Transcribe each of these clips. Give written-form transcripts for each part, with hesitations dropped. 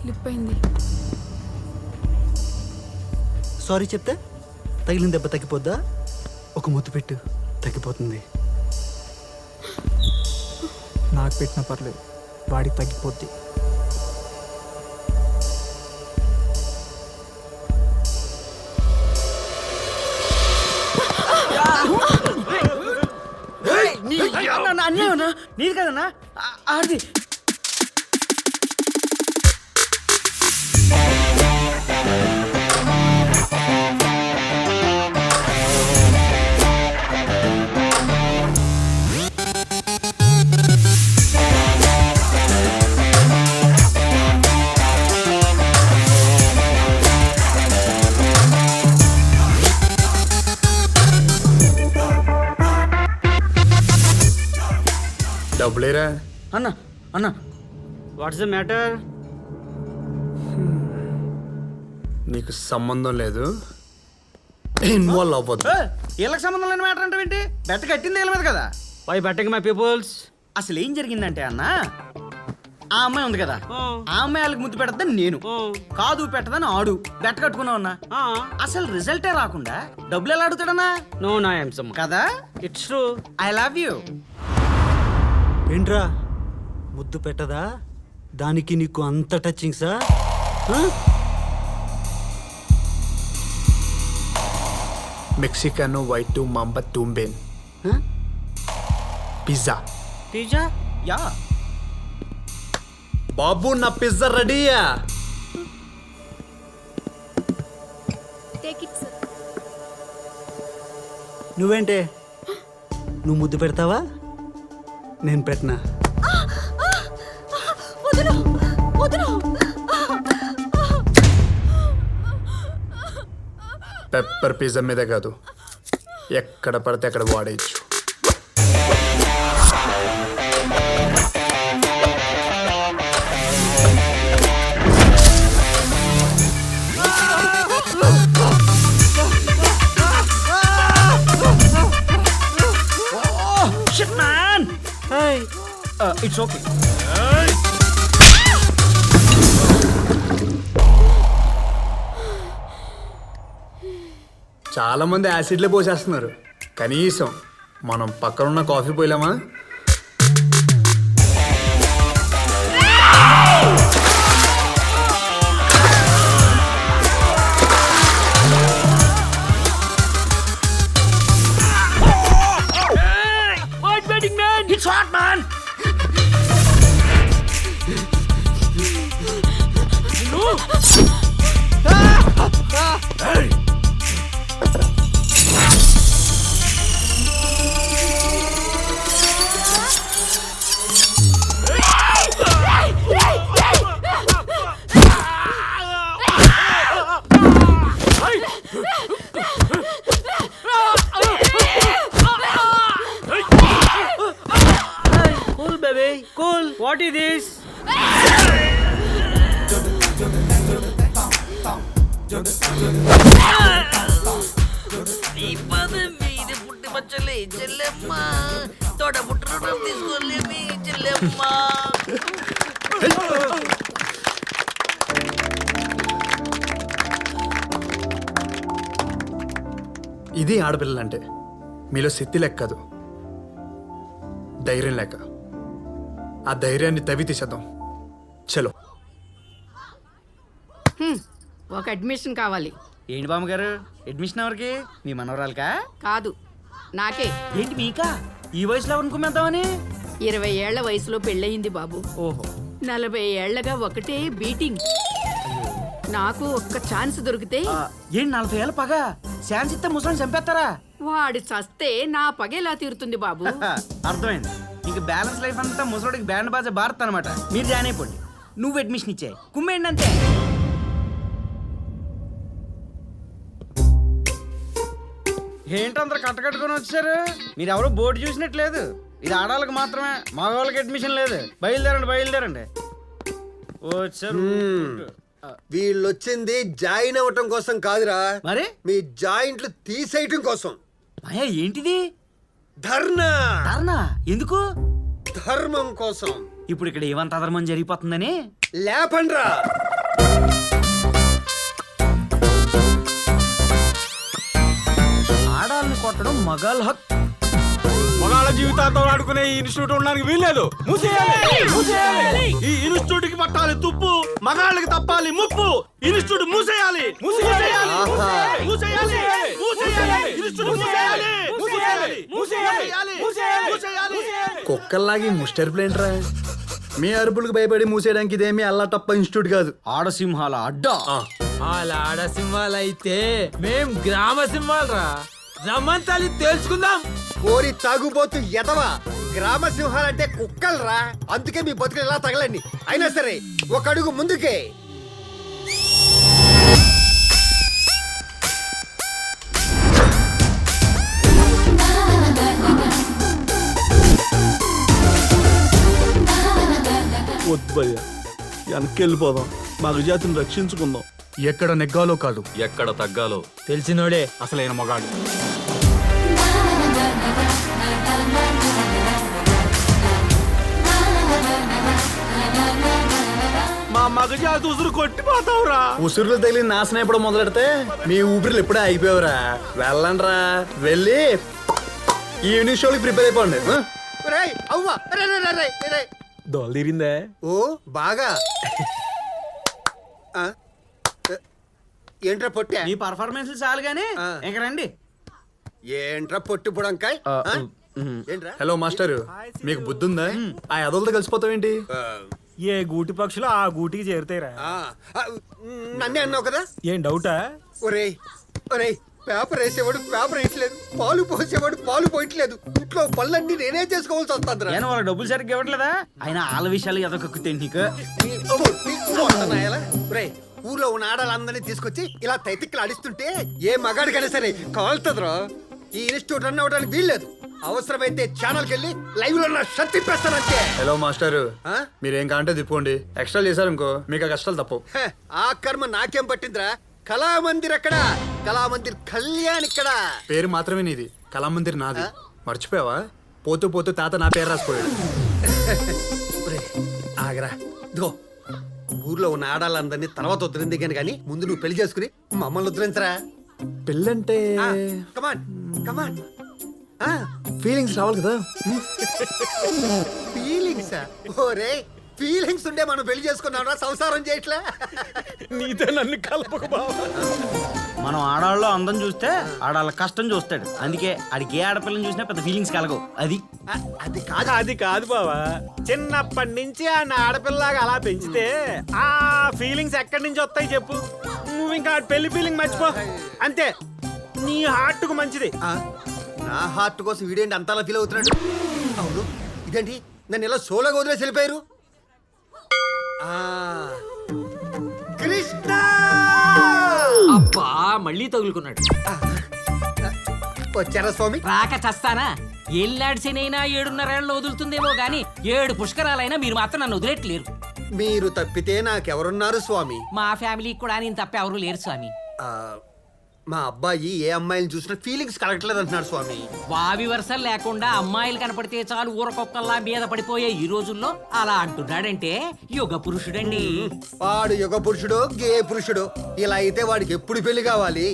Lip అయింది. Sorry చెప్తే తగిలిన దెబ్బ తగ్గిపోద్దా? ఒక ముద్దు పెట్టు, తగ్గిపోతుంది. నాకు పెట్టిన పర్లేదు, వాడికి తగ్గిపోద్ది. అన్యాయమన్నా, నీది కదన్నా ఆడిది. డబ్బులేరా అన్న అన్న వాట్స్ ద మ్యాటర్? నీకు సంబంధం లేదు, ఇన్వాల్వ్ అవ్వద్దు. వీళ్ళకి సంబంధం లేని మ్యాటర్ అంటే ఏంటి? బెట్ట కట్టింది వీళ్ళ మీద కదా. Why betting my peoples? అసలు ఏం జరిగిందంటే అన్న, ఆ అమ్మాయి ఉంది కదా, ఆ అమ్మాయి వాళ్ళకి ముద్దు పెడద్దని నేను, కాదు పెట్టదని ఆడు బెట్ట కట్టుకున్నావు అన్నా. అసలు రిజల్టే రాకుండా డబ్బులు ఎలా అడుగుతాడన్నా? నో నా కదా, it's true. I love you. ఏంట్రా ముద్దు పెట్టదా? దానికి నీకు అంత టచింగ్సా? మెక్సికన్ వైట్ మాంబా తుంబేన్ పిజ్జా. పిజ్జా? యా బాబు, నా పిజ్జా రెడీయా? నువ్వేంటే, నువ్వు ముద్దు పెడతావా? నేను పెట్టనా? పెప్పర్ పిజ్జా మీదే కాదు, ఎక్కడ పడితే అక్కడ వాడేయచ్చు. Shit man. It's okay. చాలా మంది యాసిడ్లే పోసేస్తున్నారు, కనీసం మనం పక్కన ఉన్న కాఫీ పోయలేమా? It's hot, man. Cool, baby. Cool. What is this? మీది పుట్టి మచ్చలే చెల్లెమ్మ, తోడ పుట్టిన తీసుకోలేమి చెల్లెమ్మ. ఇది ఆడపిల్లలంటే, మీలో శక్తి లెక్కదు, ధైర్యం లేక. ఆ ధైర్యాన్ని తవ్వి తీసేద్దాం. చలో. ఒక అడ్మిషన్ కావాలి. ఏంటి బామ్మగారు, అడ్మిషన్ ఎవరికి? మీ మనవరాలకా? కాదు, నాకే. ఏంటి మీకా? ఈ వయసులో ఎవరిని కుమ్మేద్దామని? 20 ఏళ్ల వయసులో పెళ్ళయింది బాబు. ఓహో. 40 ఏళ్లగా ఒకటే బీటింగ్. నాకు ఒక్క ఛాన్స్ దొరికితే. ఏంటి 40 ఏళ్ళ పగ? ఛాన్స్ ఇస్తే ముసలిని చంపేస్తారా? వాడు చస్తే నా పగేలా తీరుతుంది బాబు. అర్థమైంది. ఇంక బ్యాలెన్స్ లైఫ్ అంతా ముసలోడికి బ్యాండ్ బాజా భారత్ అనమాట. మీరు జాయిన్ అయిపోండి, నువ్వు అడ్మిషన్ ఇచ్చే, కుమ్మేయండి అంతే. ఏంటి అందరు కట్టుకొని వచ్చారు? మీరు ఎవరు బోర్డు చూసినట్లేదు. ఇది ఆడవాళ్ళకి మాత్రమే, మగవాళ్ళకి అడ్మిషన్ లేదు. బయలుదేరండి బయలుదేరండి. వచ్చారు. వీళ్ళొచ్చింది జాయిన్ అవ్వటం కోసం కాదురా, మరి మీ జాయింట్లు తీసేయటం కోసం. మాయా ఏంటిది? ధర్నా. ధర్నా ఎందుకు? ధర్మం కోసం. ఇప్పుడు ఇక్కడ ఏమంత అధర్మం జరిగిపోతుందని లేపండ్రా. ఆడాలని కొట్టడం మగాళ్ళ హక్. మగాళ్ళ జీవితాంతం ఆడుకునే ఈ ఇన్స్టిట్యూట్ ఉండడానికి వీల్లేదు. మూసేయాలి. ఈ ఇన్స్టిట్యూట్ కి పట్టాలి తుప్పు, మగాళ్ళకి తప్పాలి ముప్పు. ఇన్స్టిట్యూట్ మూసేయాలి. కుక్కల్లాగి ముస్టర్ ప్లేంట్ రా. మీ అరుపులకు భయపడి మూసేయడానికి ఇదేమి అల్లా తప్ప ఇన్స్టిట్యూట్ కాదు. ఆడసింహాల అడ్డా. వాళ్ళ ఆడ సింహాలు అయితే మేం గ్రామ సింహాలు రా. రమ్మంతాలి తెలుసుకుందాం. కోరి తాగుబోతు ఎదవా, గ్రామ సింహాలంటే కుక్కలరా. అందుకే మీ బతుకులు ఎలా తగలండి. అయినా సరే ఒక అడుగు ముందుకే. వద్దు భయ్య, వెనక్కెళ్ళిపోదాం. మగజాతిని రక్షించుకుందాం. ఎక్కడ నెగ్గాలో కాదు, ఎక్కడ తగ్గాలో తెలిసినోడే అసలైన మగాడు. మా మగజాతి ఉసురు కొట్టిపోతావురా. ఉసురులు తగిలి నాశనం ఎప్పుడు మొదలెడితే మీ ఊపిరిలు ఎప్పుడే అయిపోయావురా. వెళ్ళండి రా, వెళ్ళి ఈవినింగ్ షోకి ప్రిపేర్ అయిపోండి. రేయ్, అవ్వా, రే, రే, రే, రే, రే. దోలు తీరిందే. ఓ బాగా. ఆ? ఏంట్రా పొట్టా? నీ పర్ఫార్మెన్స్ చాలు గానీ ఇంక రండి. ఏంట్రా పొట్టు బుడంకాయ్? ఆ? ఏంట్రా? హలో మాస్టర్, మీకు బుద్ధి ఉందా? ఆ ఎదలతో కలిసిపోతావేంటి? ఏ గూటి పక్షులు ఆ గూటికి చేరుతాయిరా. ఆ, ఆ, నన్నే అన్నావు కదా. ఏం డౌటా? ఒరేయ్ ఒరేయ్, పేపర్ వేసేవాడు పేపర్ వేయట్లేదు, పాలు పోసేవాడు పాలు పోయట్లేదు. ఇంట్లో పళ్ళన్నీ నేనే చేసుకోవాల్సి వస్తుందిరా. నేను వాళ్ళ డబ్బులు సరిగ్గా ఇవ్వట్లేదా? అయినా వాళ్ళ విషయాలు ఎదకొక్కుతే నీకు. ఒరేయ్, ఊర్లో ఉన్న ఆడాలందరినీ తీసుకొచ్చి ఇలా తైతిక్కలు ఆడిస్తుంటే ఏ మగాడికైనా సరే కాలుతుందిరా. ఈ ఇన్స్టిట్యూట్ రన్ అవడానికి వీల్లేదు. అవసరమైతే ఛానల్కి వెళ్ళి లైవ్ లో నా షర్ట్ తిప్పేస్తానంటే. హలో మాస్టర్, ఆ? మీరేం కాంటే తిప్పుకోండి. ఎక్స్ట్రా చేశారు ఇంకో మీకు ఆ కష్టాలు తప్పు. హ, ఆ కర్మ నాకేం పట్టిందిరా. కళామందిర్ ఎక్కడ? కళామందిర్ కళ్యాణ్ ఇక్కడ. పేరు మాత్రమే నీది, కళామందిర్ నాది. మర్చిపోయావా? పోతూ పోతూ తాత నా పేరు రాసిపోయాడు. ఒరేయ్, ఆగరా. ఇదిగో, ఊర్లో ఉన్న ఆడాలందరినీ తర్వాత వదిలింది కానీ ముందు నువ్వు పెళ్లి చేసుకుని మమ్మల్ని వదిలించరా. పెళ్ళంటే కమాన్ కమాన్. ఫీలింగ్స్ రావాలి కదా. ఫీలింగ్సా? ఓరే, ఫీలింగ్స్ ఉండే మనం పెళ్లి చేసుకున్నారా, సంసారం చేయట్లే. నీతో నన్ను కలపక బావా. మనం ఆడాళ్ళలో అందం చూస్తే ఆడాళ్ళ కష్టం చూస్తాడు. అందుకే ఆడికి ఏ ఆడపిల్లని చూసినా పెద్ద ఫీలింగ్స్ కలగవు. అది అది కాదు. అది కాదు బావా, చిన్నప్పటి నుంచి ఆ ఆడపిల్లగా అలా పెంచితే ఆ ఫీలింగ్స్ ఎక్కడి నుంచి వస్తాయి చెప్పు. నువ్వు ఇంకా పెళ్లి ఫీలింగ్ మర్చిపో అంతే. నీ హార్ట్ కు మంచిది. ఆ, నా హార్ట్ కోసం వీడేంటి అంతలా ఫీల్ అవుతున్నాడు? అవును, ఇదేంటి నన్ను ఇలా సోలోగా వదిలేసి వెళ్ళిపోయారు? ఆ, కృష్ణ! అబ్బా మళ్ళీ తగులుకున్నాడు. వచ్చారా స్వామి? రాక చస్తానా? ఏళ్ళాడి శనైనా 7.5 వదులుతుందేమో గాని 7 పుష్కరాలైనా మీరు మాత్రం నన్ను వదిలేట్లేరు. మీరు తప్పితే నాకెవరున్నారు స్వామి? మా ఫ్యామిలీకి కూడా నేను తప్ప ఎవరు లేరు స్వామి. ఆ, మా అబ్బాయి ఏ అమ్మాయిని చూసినా ఫీలింగ్స్ కలగట్లేదు అంటున్నాడు స్వామి. వావి వరుసలు లేకుండా అమ్మాయిలు కనపడితే చాలు ఊరకొక్కల్లా మీద పడిపోయే ఈ రోజుల్లో అలా అంటున్నాడంటే యుగ పురుషుడండి. వాడు యుగ పురుషుడు గే పురుషుడు. ఇలా అయితే వాడికి ఎప్పుడు పెళ్లి కావాలి?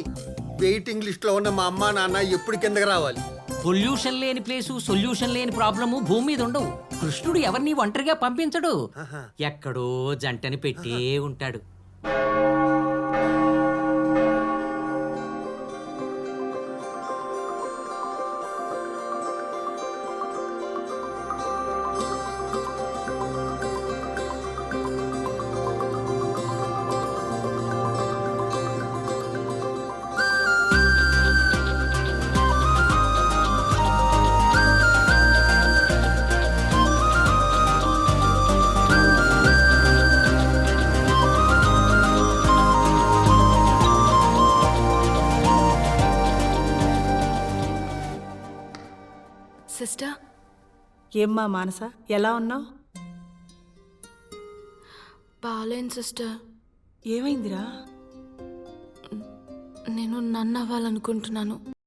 వెయిటింగ్ లిస్ట్ లో ఉన్న మా అమ్మా నాన్న ఎప్పుడు కిందకి రావాలి? పొల్యూషన్ లేని ప్లేసు, సొల్యూషన్ లేని ప్రాబ్లము భూమి మీద ఉండవు. కృష్ణుడు ఎవరిని ఒంటరిగా పంపించడు, ఎక్కడో జంటని పెట్టే ఉంటాడు. సిస్టర్, ఏమ్మా మానస, ఎలా ఉన్నావు? బాలేను సిస్టర్. ఏమైందిరా? నేను నన్ను అవ్వాలనుకుంటున్నాను.